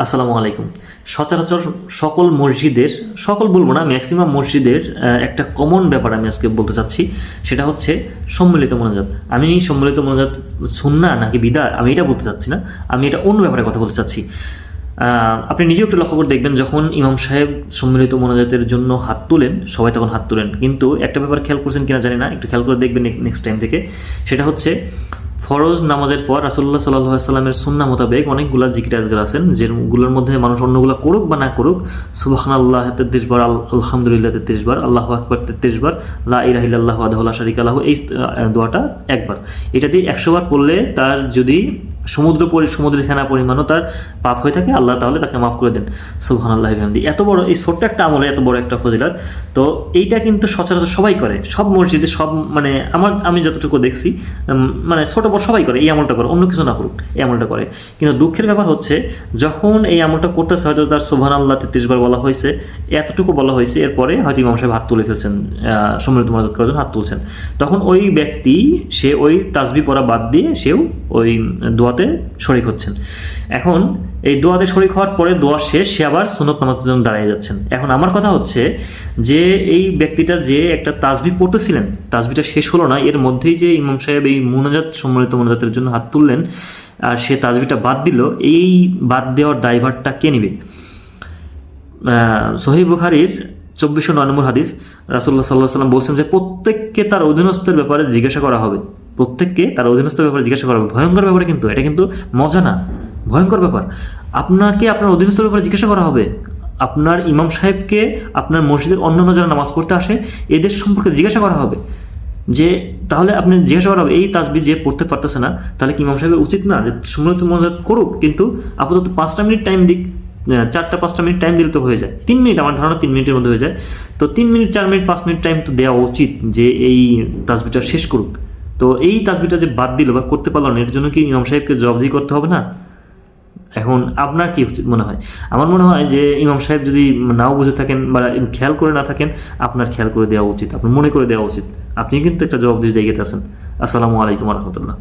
আসসালামু আলাইকুম। সচরাচর সকল মসজিদের, সকল বলবো না, ম্যাক্সিমাম মসজিদের একটা কমন ব্যাপার আমি আজকে বলতে চাচ্ছি, সেটা হচ্ছে সম্মিলিত মোনাজাত। আমি সম্মিলিত মোনাজাত সুন্নাহ নাকি বিদআত আমি এটা বলতে চাচ্ছি না, আমি এটা অন্য ব্যাপারে কথা বলতে চাচ্ছি। আপনি নিজেও একটু লক্ষ্য করে দেখবেন, যখন ইমাম সাহেব সম্মিলিত মোনাজাতের জন্য হাত তোলেন, সবাই তখন হাত তোলেন, কিন্তু একটা ব্যাপার খেয়াল করছেন কিনা জানি না, একটু খেয়াল করে দেখবেন নেক্সট টাইম থেকে। সেটা হচ্ছে ফরজ নামাজের পর রাসূলুল্লাহ সাল্লাল্লাহু আলাইহি সাল্লামের সুন্নাহ মোতাবেক অনেকগুলো জিকির আজকার আছেন, যেগুলোর মধ্যে মানুষ অন্যগুলো করুক বা না করুক, সুবহানাল্লাহ 33 বার, আলহামদুলিল্লাহ 33 বার, আল্লাহু আকবার 33 বার, লা ইলাহা ইল্লাল্লাহু ওয়াহদাহু লা শারীকা লাহু, এই দোয়াটা একবার। এটা দিয়ে 100 বার পড়লে তার যদি সমুদ্রের ফেনা পরিমাণও তার পাপ হয়ে থাকে, আল্লাহ তাহলে তাকে মাফ করে দেন। সুবহানাল্লাহি ওয়া বিহামদিহি। এত বড় এই ছোট্ট একটা আমলে এত বড় একটা ফজিলত, তো এইটা কিন্তু সচরাচর সবাই করে, সব মসজিদে, সব মানে আমি যতটুকু দেখছি, মানে ছোট বড় সবাই করে, এই আমলটা করে, অন্য কিছু না করুক এই আমলটা করে। কিন্তু দুঃখের ব্যাপার হচ্ছে, যখন এই আমলটা করতেছে, হয়তো তার সুবহানাল্লাহ 33 বার বলা হয়েছে, এতটুকু বলা হয়েছে, এরপরে হয়তো ইমাম সাহেব হাত তুলে ফেলছেন, সম্মিলিত মোনাজাত করার জন্য হাত তুলছেন, তখন ওই ব্যক্তি সে ওই তাসবিহ পড়া বাদ দিয়ে সেও ওই দোয়াতে শরীক হচ্ছেন। এখন এই দোয়াতে শরীক হওয়ার পরে দোয়া শেষ, সে আবার সুন্নত নামাজের জন্য দাঁড়িয়ে যাচ্ছেন। এখন আমার কথা হচ্ছে যে, এই ব্যক্তিটা যে একটা তাসবিহ পড়তেছিলেন, তাসবিহটা শেষ হলো না, এর মধ্যেই যে ইমাম সাহেব এই মোনাজাত, সম্মিলিত মোনাজাতের জন্য হাত তুললেন আর সে তাসবিহটা বাদ দিল, এই বাদ দেওয়ার দায়ভারটা কে নেবে? সহিহ বুখারীর 2409 নম্বর হাদিস, রাসূলুল্লাহ সাল্লাল্লাহু আলাইহি ওয়াসাল্লাম বলছেন যে, প্রত্যেককে তার অধীনস্থের ব্যাপারে জিজ্ঞাসা করা হবে, প্রত্যেককে তার অধীনস্থের ব্যাপারে জিজ্ঞাসা করা হবে। ভয়ঙ্কর ব্যাপারে, কিন্তু এটা কিন্তু মজা না, ভয়ঙ্কর ব্যাপার। আপনাকে আপনার অধীনস্থের ব্যাপারে জিজ্ঞাসা করা হবে, আপনার ইমাম সাহেবকে, আপনার মসজিদের অন্যান্য যারা নামাজ পড়তে আসে এদের সম্পর্কে জিজ্ঞাসা করা হবে, যে তাহলে আপনি জিজ্ঞাসা করা হবে, এই তাসবিহ যে পড়তে পারতেছে না, তাহলে কি ইমাম সাহেবের উচিত না যে সম্মিলিত মোনাজাত করুক, কিন্তু আপাতত 5টা মিনিট টাইম দিক, 4-5টা মিনিট টাইম দিলে তো হয়ে যায়, 3 মিনিট, আমার ধারণা 3 মিনিটের মধ্যে হয়ে যায়। তো 3 মিনিট, 4 মিনিট, 5 মিনিট টাইম তো দেওয়া উচিত যে এই তাসবিহটা শেষ করুক। তো এই তাসবিহটা যে বাদ দিল বা করতে পারলো না, এর জন্য কি ইমাম সাহেবকে জবাবদিহি করতে হবে না? এখন আপনার কি উচিত মনে হয়? আমার মনে হয় যে ইমাম সাহেব যদি নাও বুঝে থাকেন বা খেয়াল করে না থাকেন, আপনার খেয়াল করে দেওয়া উচিত, আপনার মনে করে দেওয়া উচিত। আপনি কিন্তু একটা জবাবদিহির জায়গাতে আছেন। আসসালামু আলাইকুম ওয়া রাহমাতুল্লাহ।